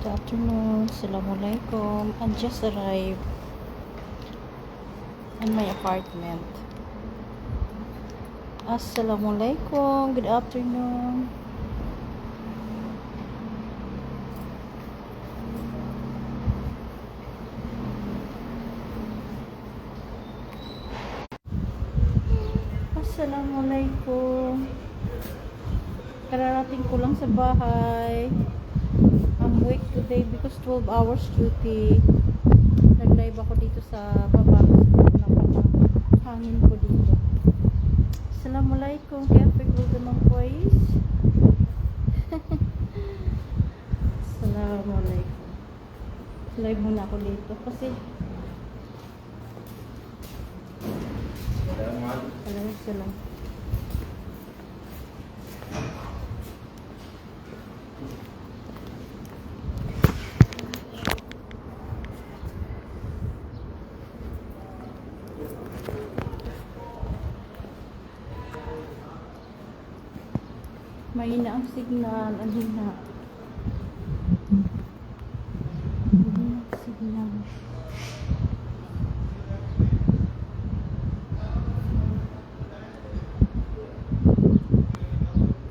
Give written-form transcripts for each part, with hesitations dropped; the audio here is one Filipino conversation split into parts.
Good afternoon. Assalamualaikum. I just arrived in my apartment. Assalamualaikum. Good afternoon. Assalamualaikum. Kararating ko lang sa bahay. I'm awake today because 12 hours duty. Nag-live ako dito sa baba. Napakahangin ko dito. Assalamualaikum. Kaya pagod naman boys. Assalamualaikum. Live muna ako dito kasi salam. Mahina ang signal. Ang hina. Mahina ang signal.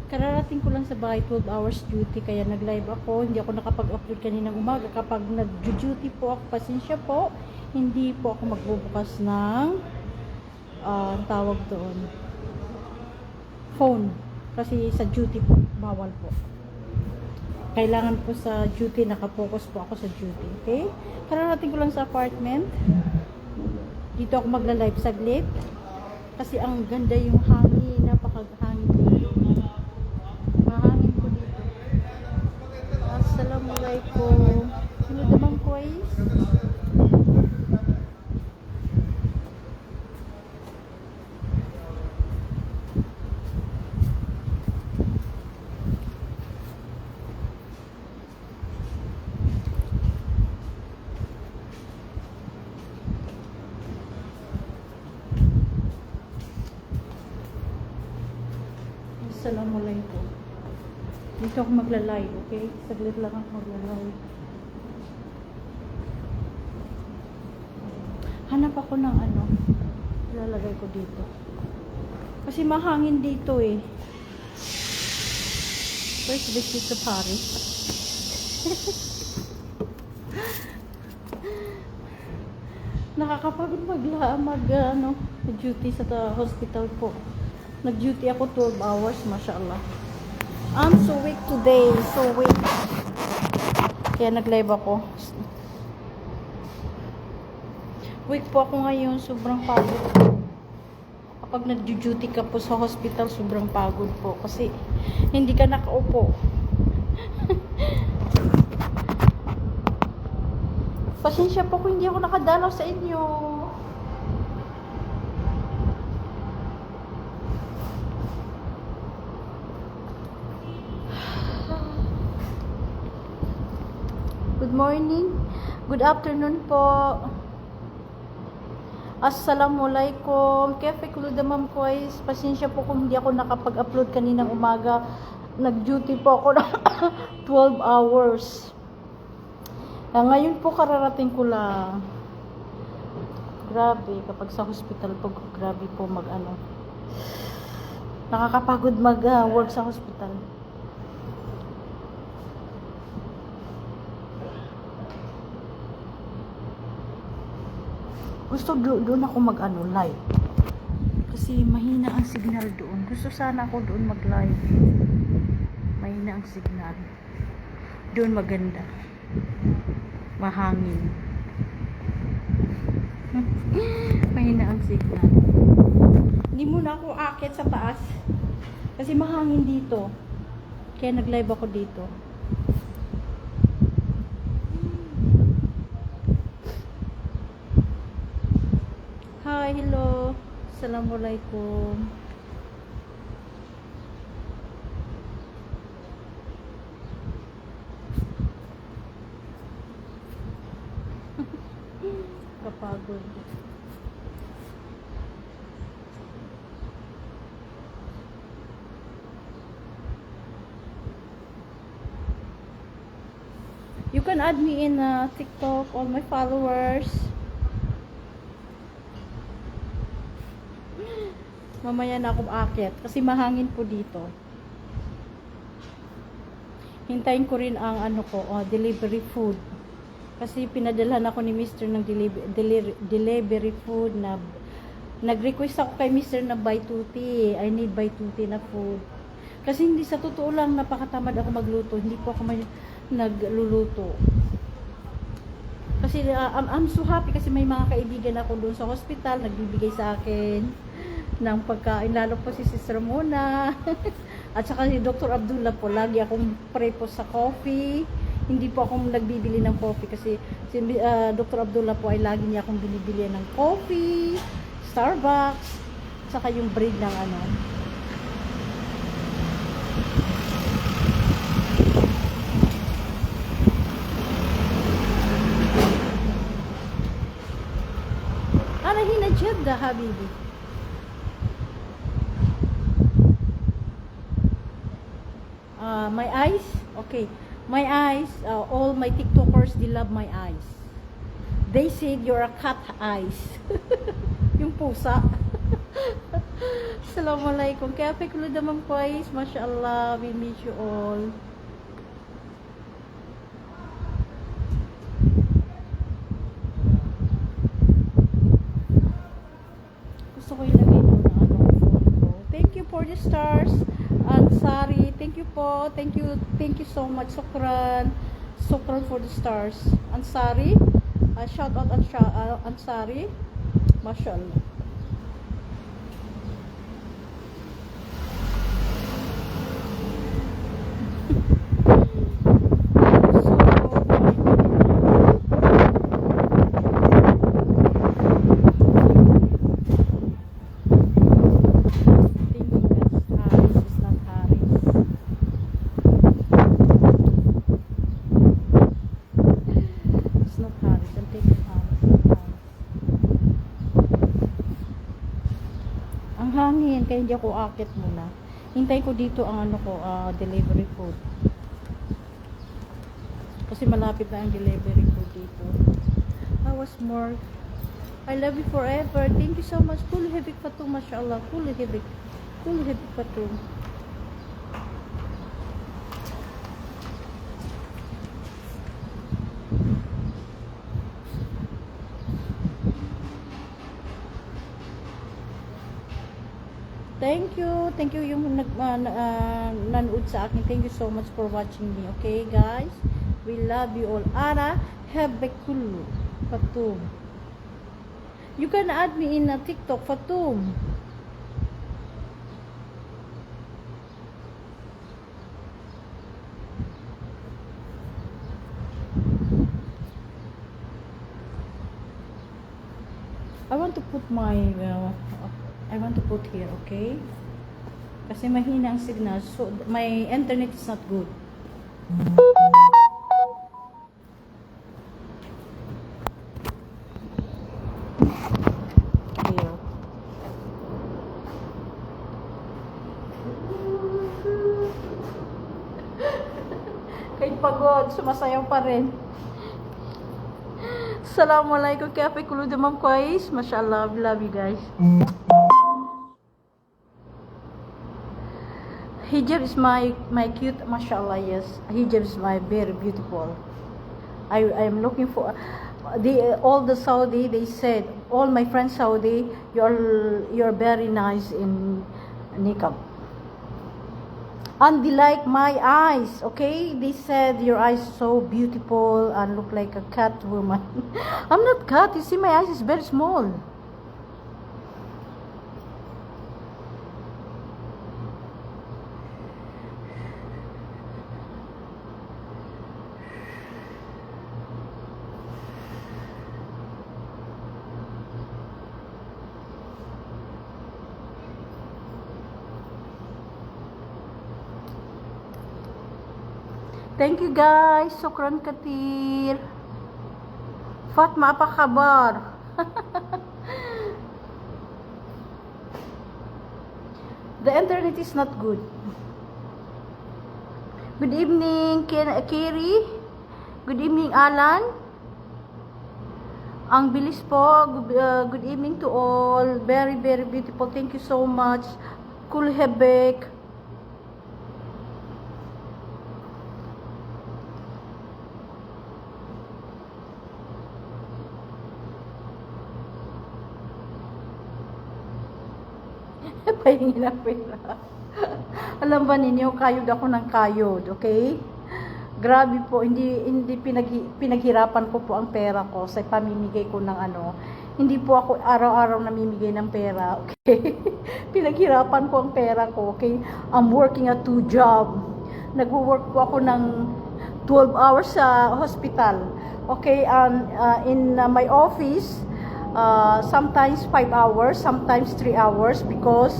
Kararating ko lang sa bahay, 12 hours duty, kaya nag-live ako. Hindi ako nakapag-upload kaninang umaga. Kapag nag-duty po ako, pasensya po, hindi po ako magbubukas ng tawag doon, phone. Kasi sa duty po, bawal po. Kailangan po sa duty, nakapokus po ako sa duty. Okay? Kararating ko lang sa apartment. Dito ako magla-live saglit. Kasi ang ganda yung hangin, napakahangin dito. Mahangin po dito. Assalamualaikum. Sino naman guys? Assalamualaikum. Dito ako magla-live, okay? Saglit lang ako magla-live. Hanap ako ng ano, ilalagay ko dito. Kasi mahangin dito eh. Where's the Tito Paris? Nakakapagod mag-duty sa hospital po. Nag-duty ako 12 hours, mashallah. I'm so weak today, so weak. Kaya nag-live ako. Weak po ako ngayon, sobrang pagod. Kapag nag-duty ka po sa hospital, sobrang pagod po. Kasi hindi ka nakaupo. Pasensya po kung hindi ako nakadalaw sa inyo. Good morning. Good afternoon po. Assalamualaikum. Kefe kuluda ma'am guys. Pasensya po kung hindi ako nakapag-upload kaninang umaga. Nag-duty po ako ng 12 hours. Ngayon po kararating ko lang. Grabe, kapag sa hospital po, grabe po mag-ano. Nakakapagod mag-work sa hospital. Gusto doon ako mag-ano, live. Kasi mahina ang signal doon. Gusto sana ako doon mag-live. Mahina ang signal. Doon maganda. Mahangin. Mahina ang signal. Hindi muna ako aakyat sa taas. Kasi mahangin dito. Kaya nag-live ako dito. Hi, hello. Assalamualaikum. Kapagod. You can add me in TikTok, all my followers. Mamaya na ako aakyat kasi mahangin po dito. Hintayin ko rin ang delivery food. Kasi pinadalhan ako ni Mr. ng delivery food na nag-request ako kay Mr. na buy tuti. I need buy tuti na food. Kasi hindi sa totoo lang napakatamad ako magluto. Hindi po ako nagluluto. Kasi I'm so happy kasi may mga kaibigan ako doon sa hospital nagbibigay sa akin ng pagkain, lalo po si Sister Mona at saka si Dr. Abdullah po, lagi akong prepo sa coffee. Hindi po ako nagbibili ng coffee kasi si Dr. Abdullah po ay lagi niya akong binibili ng coffee, Starbucks, saka yung bread ng أنا هنا جدة حبيبي. My eyes, okay. My eyes, all my TikTokers, they love my eyes. They said you're a cat eyes. Yung pusa. Assalamualaikum. Kaya pekulo naman po guys. Mashallah, we miss you all. Gusto ko ilagay doon na phone ko. Thank you for the stars. Ansari, thank you po. Thank you so much. Sukran for the stars. Ansari, shout out Ansari. Mashallah. Hangin, kaya hindi ako akit muna. Hintay ko dito ang delivery food. Kasi malapit na ang delivery food dito. I was more. I love you forever. Thank you so much. Kul hibik patu, mashallah. Kul hibik patu. Thank you yung nanood sa akin. Thank you so much for watching me. Okay, guys? We love you all. Ara, habekulu, Fatum. You can add me in TikTok, Fatum. I want to put here, okay? Kasi mahina ang signal. So, my internet is not good. Here. Kahit pagod, sumasayaw pa rin. Assalamualaikum. Kaya pekulo naman guys. Mashallah. Love you guys. Hijab is my cute, mashallah, yes. Hijab is my very beautiful. I am looking for all the Saudi. They said all my friends Saudi, you're very nice in niqab. And they like my eyes, okay? They said your eyes so beautiful and look like a cat woman. I'm not cat. You see, my eyes is very small. Thank you guys. Sukran katir. Fatma, apa kabar? The internet is not good. Good evening, Kiri. Good evening, Alan. Ang bilis po. Good evening to all. Very, very beautiful. Thank you so much. Kulhebek. Pahingi na pera. Alam ba ninyo, kayod ako ng kayod, okay? Grabe po, hindi pinaghirapan ko po ang pera ko sa pamimigay ko ng ano. Hindi po ako araw-araw namimigay ng pera, okay? Pinaghirapan ko ang pera ko, okay? I'm working at 2 job. Nagwo-work po ako ng 12 hours sa hospital, okay? And in my office, sometimes 5 hours, sometimes 3 hours because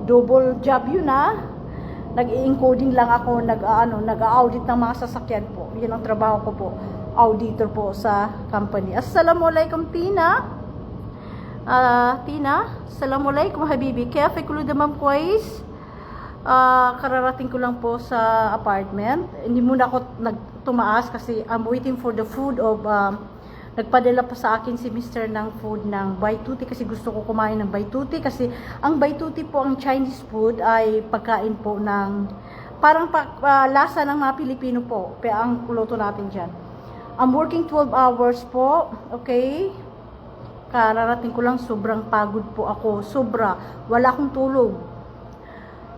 double job yun nag-encoding lang ako, nag-audit ng mga sasakyan po. Yun ang trabaho ko po. Auditor po sa company. Assalamualaikum, Tina. Tina, assalamualaikum, habibi. Kaya fikulu damam kwais. Kararating ko lang po sa apartment. Hindi muna ako tumaas kasi I'm waiting for the food of nagpadala pa sa akin si Mr. ng food ng Baituti kasi gusto ko kumain ng Baituti kasi ang Baituti po, ang Chinese food ay pagkain po ng parang lasa ng mga Pilipino po. Kaya ang luto natin dyan. I'm working 12 hours po. Okay? Kararating ko lang, sobrang pagod po ako. Sobra. Wala akong tulog.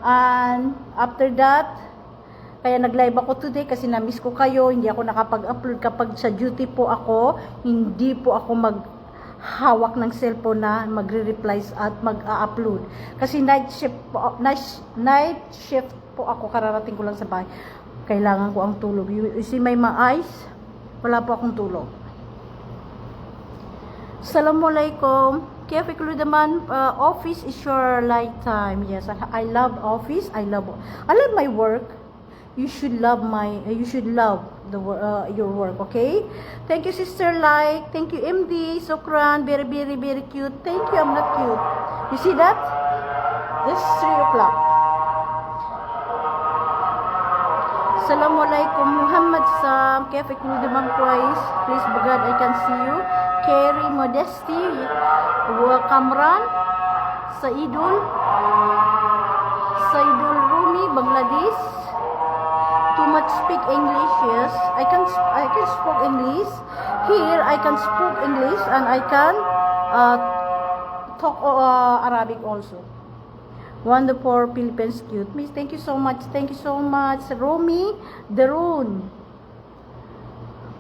And after that, kaya nag-live ako today kasi na-miss ko kayo. Hindi ako nakapag-upload kapag sa duty po ako. Hindi po ako maghawak ng cellphone na magre-reply at mag-upload. Kasi night shift po ako. Kararating ko lang sa bahay. Kailangan ko ang tulog. You see my eyes? Wala po akong tulog. Assalamualaikum. Kaya fikulu naman, office is your lifetime. Yes, I love office. I love my work. You should love your work, okay? Thank you, Sister Like. Thank you, MD. Sokran. Very, very, very cute. Thank you. I'm not cute. You see that? This is 3 o'clock. Assalamualaikum. Muhammad Sam. Kaya fikulu naman kwais. Please, God, I can see you. Carrie Modesty. Kamran. Saidul Rumi, Bangladesh. Too much speak English, yes. I can speak English. Here I can speak English and I can talk Arabic also. Wonderful Philippines cute. Miss, thank you so much. Thank you so much. Romy Darun.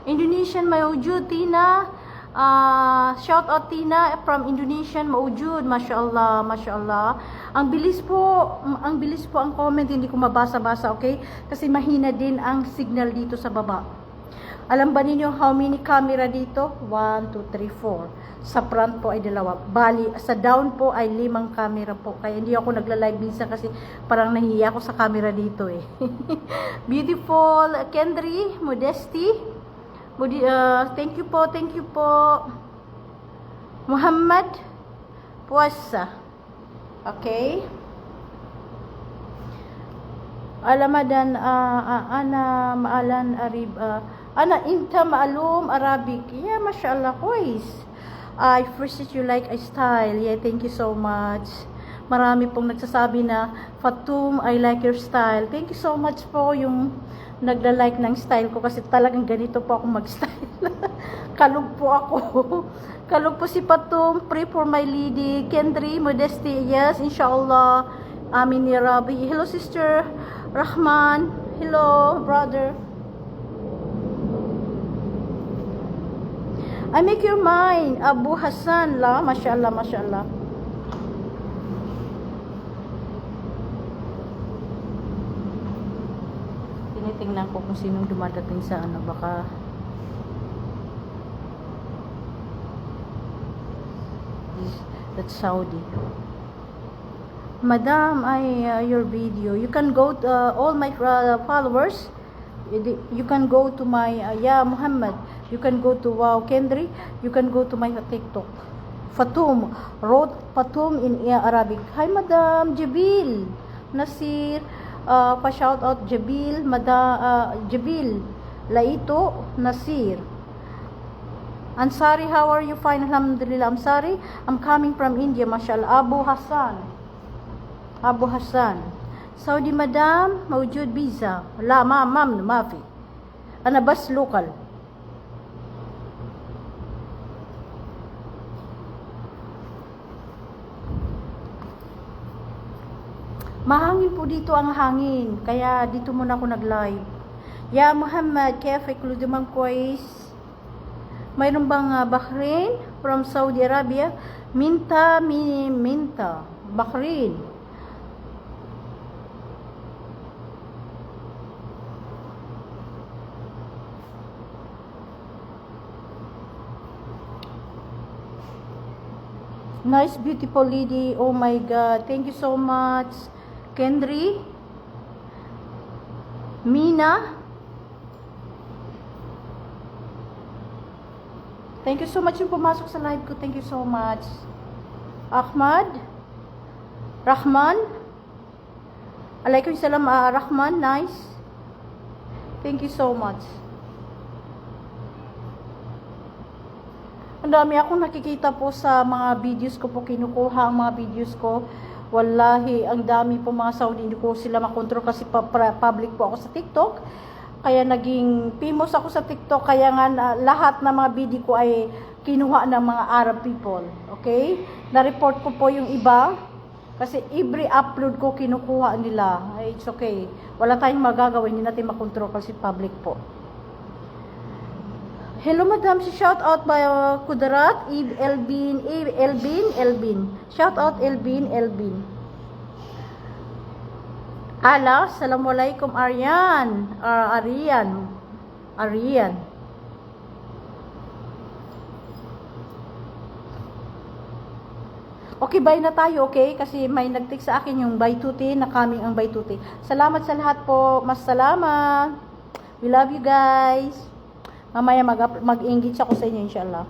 Indonesian maujud, Tina. Shout out Tina from Indonesian maujud. Mashallah, mashallah. Ang bilis po ang comment, hindi ko mabasa-basa, okay? Kasi mahina din ang signal dito sa baba. Alam ba ninyo how many camera dito? 1, 2, 3, 4. Sa front po ay 2. Bali, sa down po ay 5 camera po. Kaya hindi ako nagla-live minsan kasi parang nahihiya ako sa camera dito eh. Beautiful Kendry, Modesty. Thank you po. Muhammad Puasa. Okay. Alamadan ana maalan arib ana inta maalum Arabic. Yeah, mashallah, kois. I appreciate you like a style. Yeah, thank you so much. Marami pong nagsasabi na Fatum, I like your style. Thank you so much po yung nagla-like ng style ko kasi talagang ganito po ako mag-style. Kalog po ako. Kalog po si Fatum. Pray for my lady. Kendry, Modesty. Yes, inshallah. Amin ya Rabbi. Hello, Sister Rahman. Hello, brother. I make your mind. Abu Hassan la. Mashallah, mashallah. Tinitingnan ko kung sinong dumadating sa ano. Baka that's Saudi. Madam, your video. You can go to all my followers. You can go to my Muhammad. You can go to Kendry. You can go to my TikTok. Fatum wrote Fatum in Arabic. Hi, Madam Jabil Nasir. Pa shout out Jabil, Jabil. Laito Nasir. Ansari, how are you? Fine, alhamdulillah. I'm sorry, I'm coming from India, mashallah. Abu Hassan. Saudi madam, موجود visa. لا ما في. أنا بس local. Mahangin po dito ang hangin, kaya dito muna ako nag-live. Ya Muhammad, kayafik ludumang kois. Mayroon bang Bahrain from Saudi Arabia? Minta, Bahrain. Nice, beautiful lady. Oh my God. Thank you so much. Kendri. Mina. Thank you so much yung pumasok sa live ko. Thank you so much. Ahmad. Rahman. Alaikum salam, Rahman. Nice. Thank you so much. Ang dami akong nakikita po sa mga videos ko po, kinukuha ang mga videos ko. Wallahi, ang dami po mga Saudi, hindi ko sila makontrol kasi public po ako sa TikTok. Kaya naging famous ako sa TikTok, kaya nga lahat ng mga video ko ay kinuha ng mga Arab people. Okay? Na-report ko po yung iba, kasi every upload ko kinukuha nila. It's okay. Wala tayong magagawa, hindi natin makontrol kasi public po. Hello madam, si shout out by Kudarat, Elbin. Shout out Elbin. Ala, assalamualaikum Aryan. Okay, bye na tayo, okay? Kasi may nag-text sa akin yung bye tuti, na coming ang bye tuti. Salamat sa lahat po. Mas salamat. We love you guys. Mamaya mag-engage ako sa inyo, inshallah.